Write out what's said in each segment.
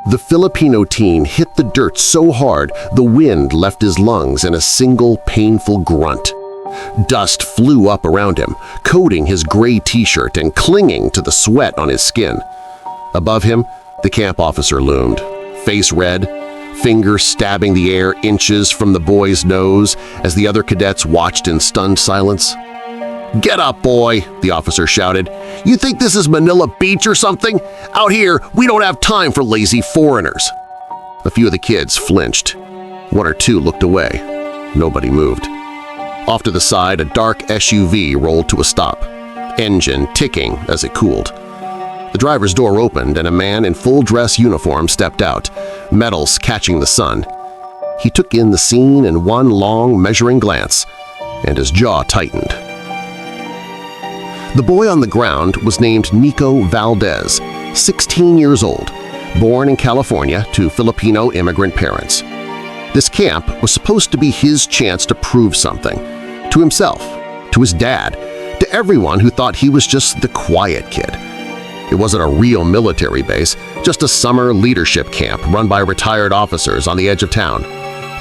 The Filipino teen hit the dirt so hard the wind left his lungs in a single painful grunt. Dust flew up around him, coating his gray t-shirt and clinging to the sweat on his skin. Above him, the camp officer loomed, face red, fingers stabbing the air inches from the boy's nose as the other cadets watched in stunned silence. "Get up, boy!" the officer shouted. "You think this is Manila Beach or something? Out here, we don't have time for lazy foreigners." A few of the kids flinched. One or two looked away. Nobody moved. Off to the side, a dark SUV rolled to a stop, engine ticking as it cooled. The driver's door opened and a man in full-dress uniform stepped out, metals catching the sun. He took in the scene in one long, measuring glance, and his jaw tightened. The boy on the ground was named Nico Valdez, 16 years old, born in California to Filipino immigrant parents. This camp was supposed to be his chance to prove something – to himself, to his dad, to everyone who thought he was just the quiet kid. It wasn't a real military base, just a summer leadership camp run by retired officers on the edge of town.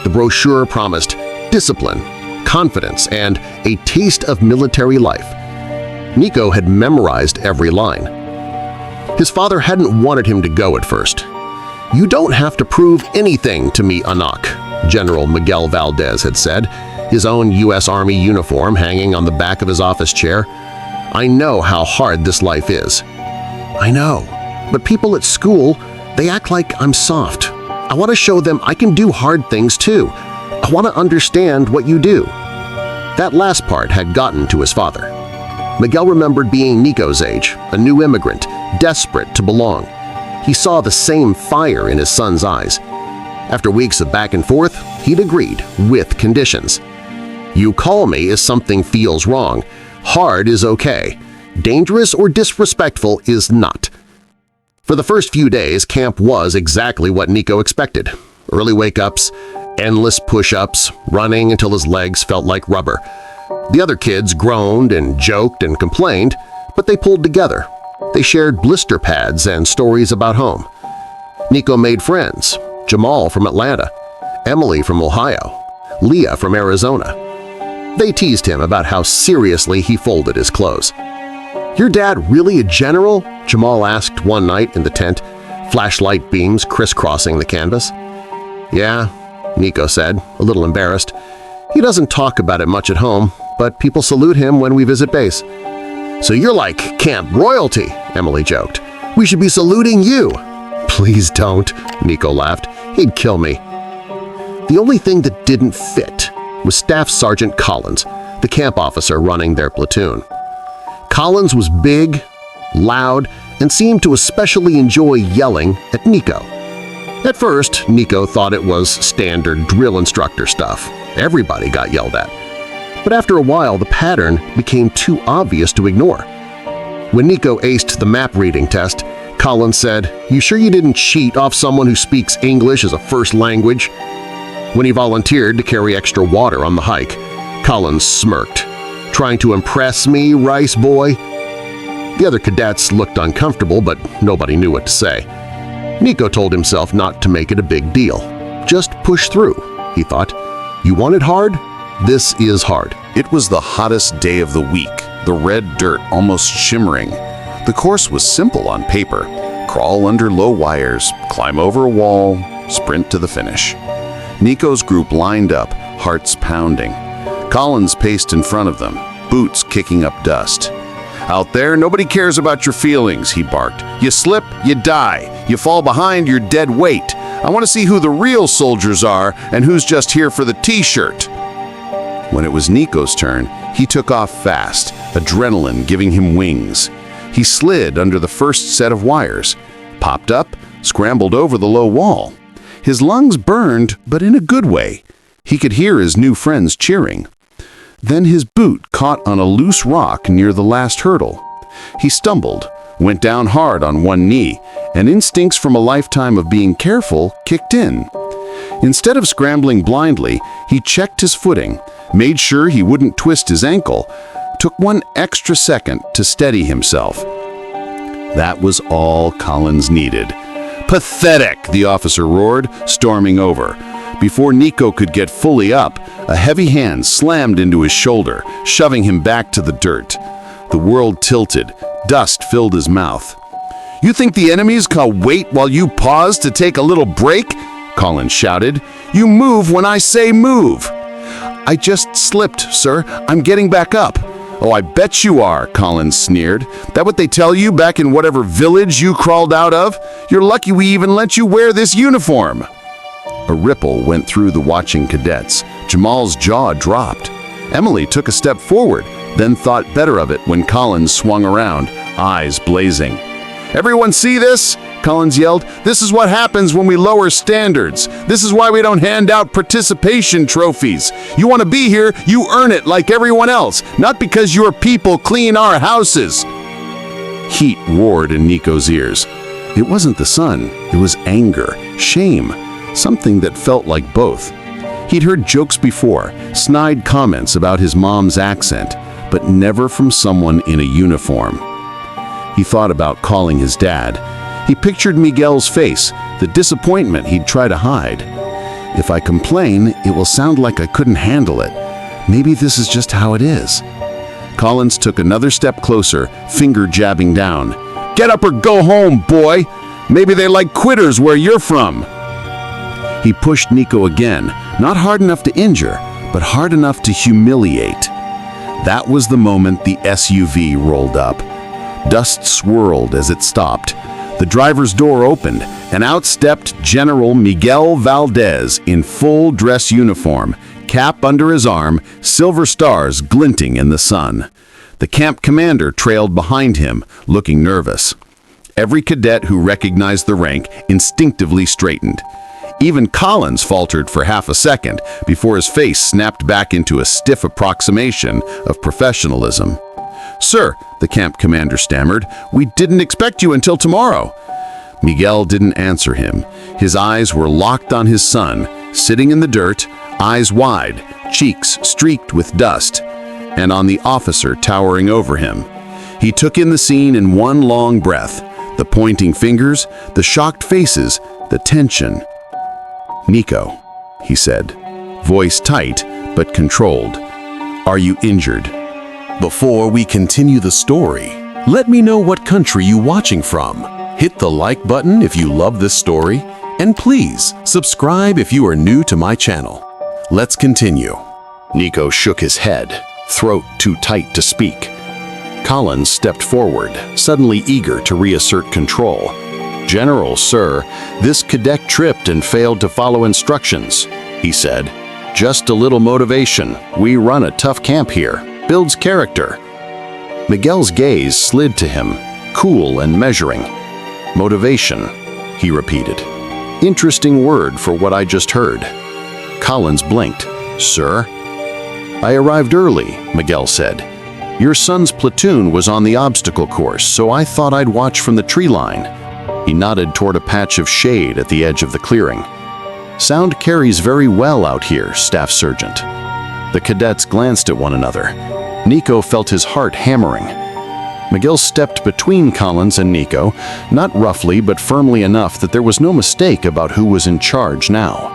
The brochure promised discipline, confidence, and a taste of military life. Nico had memorized every line. His father hadn't wanted him to go at first. "You don't have to prove anything to me, anak," General Miguel Valdez had said, his own U.S. Army uniform hanging on the back of his office chair. "I know how hard this life is." "I know, but people at school, they act like I'm soft. I want to show them I can do hard things too. I want to understand what you do." That last part had gotten to his father. Miguel remembered being Nico's age, a new immigrant, desperate to belong. He saw the same fire in his son's eyes. After weeks of back and forth, he'd agreed, with conditions. "You call me if something feels wrong. Hard is okay. Dangerous or disrespectful is not." For the first few days, camp was exactly what Nico expected. Early wake-ups, endless push-ups, running until his legs felt like rubber. The other kids groaned and joked and complained, but they pulled together. They shared blister pads and stories about home. Nico made friends: Jamal from Atlanta, Emily from Ohio, Leah from Arizona. They teased him about how seriously he folded his clothes. "Your dad really a general?" Jamal asked one night in the tent, flashlight beams crisscrossing the canvas. "Yeah," Nico said, a little embarrassed. "He doesn't talk about it much at home, but people salute him when we visit base." "So you're like camp royalty," Emily joked. "We should be saluting you." "Please don't," Nico laughed. "He'd kill me." The only thing that didn't fit was Staff Sergeant Collins, the camp officer running their platoon. Collins was big, loud, and seemed to especially enjoy yelling at Nico. At first, Nico thought it was standard drill instructor stuff. Everybody got yelled at. But after a while, the pattern became too obvious to ignore. When Nico aced the map reading test, Collins said, "You sure you didn't cheat off someone who speaks English as a first language?" When he volunteered to carry extra water on the hike, Collins smirked. "Trying to impress me, Rice boy?" The other cadets looked uncomfortable, but nobody knew what to say. Nico told himself not to make it a big deal. Just push through, he thought. You want it hard? This is hard. It was the hottest day of the week, the red dirt almost shimmering. The course was simple on paper. Crawl under low wires, climb over a wall, sprint to the finish. Nico's group lined up, hearts pounding. Collins paced in front of them, boots kicking up dust. "Out there, nobody cares about your feelings," he barked. "You slip, you die. You fall behind, you're dead weight. I want to see who the real soldiers are and who's just here for the t-shirt." When it was Nico's turn, he took off fast, adrenaline giving him wings. He slid under the first set of wires, popped up, scrambled over the low wall. His lungs burned, but in a good way. He could hear his new friends cheering. Then his boot caught on a loose rock near the last hurdle. He stumbled, went down hard on one knee, and instincts from a lifetime of being careful kicked in. Instead of scrambling blindly, he checked his footing, made sure he wouldn't twist his ankle, took one extra second to steady himself. That was all Collins needed. "Pathetic!" the officer roared, storming over. Before Nico could get fully up, a heavy hand slammed into his shoulder, shoving him back to the dirt. The world tilted. Dust filled his mouth. "You think the enemies can wait while you pause to take a little break?" Collins shouted. "You move when I say move." "I just slipped, sir. I'm getting back up." "Oh, I bet you are," Collins sneered. "That what they tell you back in whatever village you crawled out of? You're lucky we even let you wear this uniform." A ripple went through the watching cadets. Jamal's jaw dropped. Emily took a step forward, then thought better of it when Collins swung around, eyes blazing. "Everyone see this?" Collins yelled. "This is what happens when we lower standards. This is why we don't hand out participation trophies. You want to be here, you earn it like everyone else, not because your people clean our houses." Heat roared in Nico's ears. It wasn't the sun, it was anger, shame, something that felt like both. He'd heard jokes before, snide comments about his mom's accent, but never from someone in a uniform. He thought about calling his dad. He pictured Miguel's face, the disappointment he'd try to hide. "If I complain, it will sound like I couldn't handle it. Maybe this is just how it is." Collins took another step closer, finger jabbing down. "Get up or go home, boy! Maybe they like quitters where you're from." He pushed Nico again, not hard enough to injure, but hard enough to humiliate. That was the moment the SUV rolled up. Dust swirled as it stopped. The driver's door opened, and out stepped General Miguel Valdez in full dress uniform, cap under his arm, silver stars glinting in the sun. The camp commander trailed behind him, looking nervous. Every cadet who recognized the rank instinctively straightened. Even Collins faltered for half a second before his face snapped back into a stiff approximation of professionalism. "Sir," the camp commander stammered, "we didn't expect you until tomorrow." Miguel didn't answer him. His eyes were locked on his son, sitting in the dirt, eyes wide, cheeks streaked with dust, and on the officer towering over him. He took in the scene in one long breath, the pointing fingers, the shocked faces, the tension. "Nico," he said, voice tight but controlled. "Are you injured?" Before we continue the story, let me know what country you're watching from. Hit the like button if you love this story, and please subscribe if you are new to my channel. Let's continue. Nico shook his head, throat too tight to speak. Collins stepped forward, suddenly eager to reassert control. "General, sir, this cadet tripped and failed to follow instructions," he said. "Just a little motivation. We run a tough camp here. Builds character." Miguel's gaze slid to him, cool and measuring. "Motivation," he repeated. "Interesting word for what I just heard." Collins blinked. "Sir?" "I arrived early," Miguel said. "Your son's platoon was on the obstacle course, so I thought I'd watch from the tree line." He nodded toward a patch of shade at the edge of the clearing. "Sound carries very well out here, Staff Sergeant." The cadets glanced at one another. Nico felt his heart hammering. Miguel stepped between Collins and Nico, not roughly but firmly enough that there was no mistake about who was in charge now.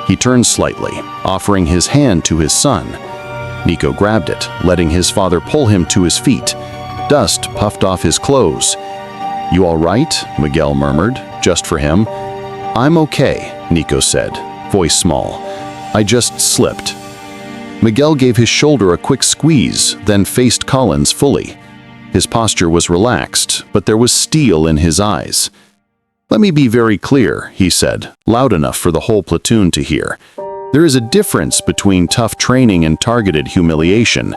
He turned slightly, offering his hand to his son. Nico grabbed it, letting his father pull him to his feet. Dust puffed off his clothes. "You all right?" Miguel murmured, just for him. "I'm okay," Nico said, voice small. "I just slipped." Miguel gave his shoulder a quick squeeze, then faced Collins fully. His posture was relaxed, but there was steel in his eyes. "Let me be very clear," he said, loud enough for the whole platoon to hear. "There is a difference between tough training and targeted humiliation.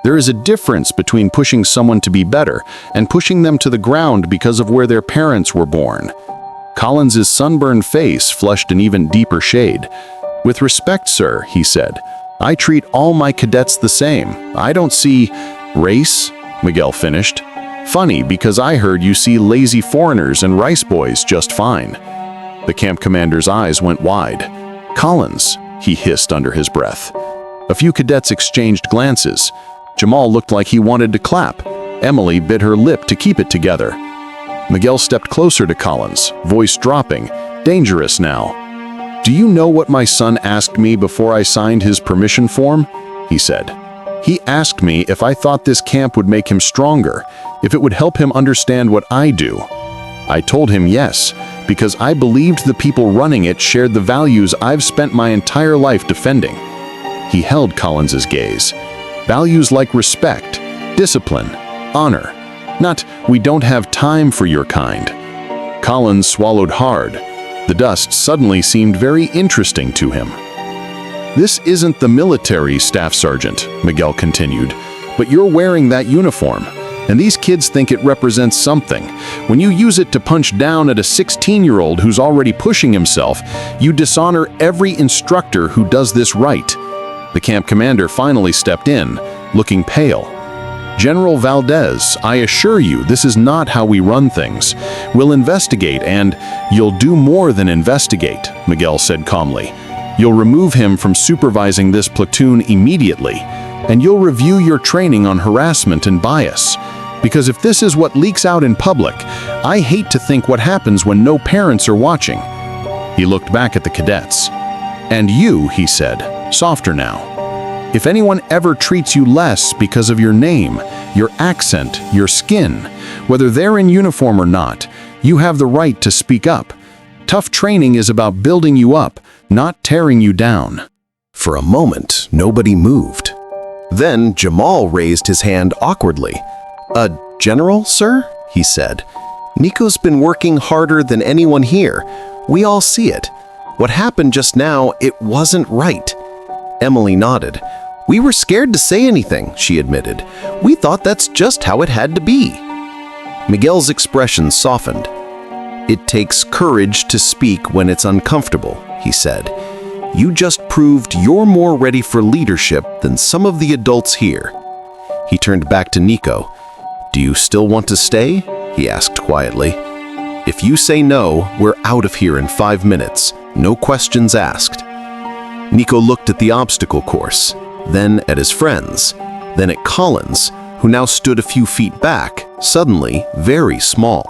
There is a difference between pushing someone to be better and pushing them to the ground because of where their parents were born." Collins's sunburned face flushed an even deeper shade. "With respect, sir," he said, "I treat all my cadets the same. I don't see race," Miguel finished. "Funny, because I heard you see lazy foreigners and rice boys just fine." The camp commander's eyes went wide. "Collins," he hissed under his breath. A few cadets exchanged glances. Jamal looked like he wanted to clap. Emily bit her lip to keep it together. Miguel stepped closer to Collins, voice dropping, dangerous now. "Do you know what my son asked me before I signed his permission form?" he said. "He asked me if I thought this camp would make him stronger, if it would help him understand what I do. I told him yes, because I believed the people running it shared the values I've spent my entire life defending." He held Collins's gaze. Values like respect, discipline, honor. Not, "We don't have time for your kind." Collins swallowed hard. The dust suddenly seemed very interesting to him. "This isn't the military, Staff Sergeant," Miguel continued, "but you're wearing that uniform, and these kids think it represents something. When you use it to punch down at a 16-year-old who's already pushing himself, you dishonor every instructor who does this right." The camp commander finally stepped in, looking pale. "General Valdez, I assure you this is not how we run things. We'll investigate, and you'll do more than investigate," Miguel said calmly. "You'll remove him from supervising this platoon immediately, and you'll review your training on harassment and bias. Because if this is what leaks out in public, I hate to think what happens when no parents are watching." He looked back at the cadets. "And you," he said, softer now. "If anyone ever treats you less because of your name, your accent, your skin, whether they're in uniform or not, you have the right to speak up. Tough training is about building you up, not tearing you down." For a moment, nobody moved. Then Jamal raised his hand awkwardly. "General, sir?" he said. "Nico's been working harder than anyone here. We all see it. What happened just now, it wasn't right." Emily nodded. "We were scared to say anything," she admitted. "We thought that's just how it had to be." Miguel's expression softened. "It takes courage to speak when it's uncomfortable," he said. "You just proved you're more ready for leadership than some of the adults here." He turned back to Nico. "Do you still want to stay?" he asked quietly. "If you say no, we're out of here in 5 minutes. No questions asked." Nico looked at the obstacle course, then at his friends, then at Collins, who now stood a few feet back, suddenly very small.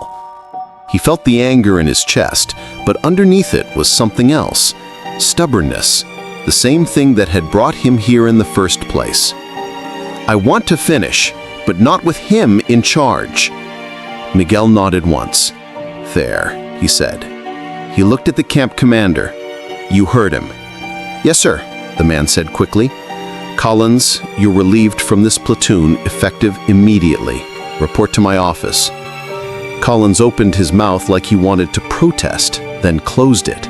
He felt the anger in his chest, but underneath it was something else. Stubbornness, the same thing that had brought him here in the first place. "I want to finish, but not with him in charge." Miguel nodded once. "There," he said. He looked at the camp commander. "You heard him." "Yes, sir," the man said quickly. "Collins, you're relieved from this platoon effective immediately. Report to my office." Collins opened his mouth like he wanted to protest, then closed it.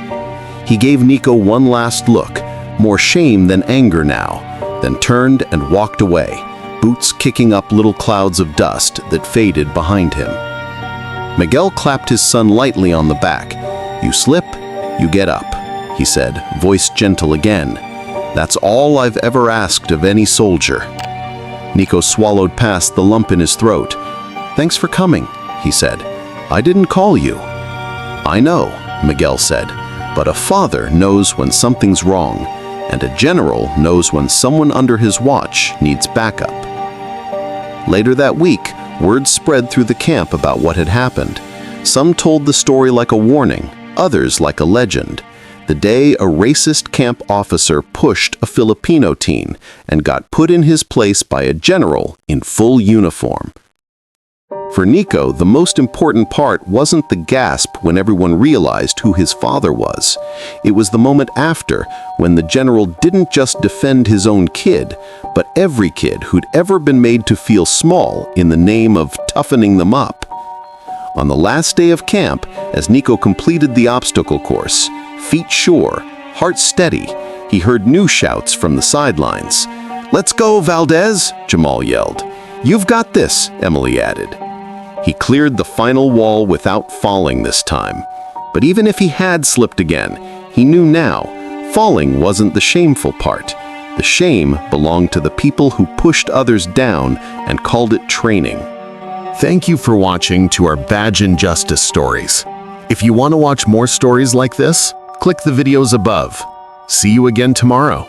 He gave Nico one last look, more shame than anger now, then turned and walked away, boots kicking up little clouds of dust that faded behind him. Miguel clapped his son lightly on the back. "You slip, you get up," he said, voice gentle again. "That's all I've ever asked of any soldier." Nico swallowed past the lump in his throat. "Thanks for coming," he said. "I didn't call you." "I know," Miguel said, "but a father knows when something's wrong, and a general knows when someone under his watch needs backup." Later that week, word spread through the camp about what had happened. Some told the story like a warning, others like a legend. The day a racist camp officer pushed a Filipino teen and got put in his place by a general in full uniform. For Nico, the most important part wasn't the gasp when everyone realized who his father was. It was the moment after, when the general didn't just defend his own kid, but every kid who'd ever been made to feel small in the name of toughening them up. On the last day of camp, as Nico completed the obstacle course, feet sure, heart steady, he heard new shouts from the sidelines. "Let's go, Valdez!" Jamal yelled. "You've got this," Emily added. He cleared the final wall without falling this time. But even if he had slipped again, he knew now, falling wasn't the shameful part. The shame belonged to the people who pushed others down and called it training. Thank you for watching to our Badge and Justice stories. If you want to watch more stories like this, click the videos above. See you again tomorrow.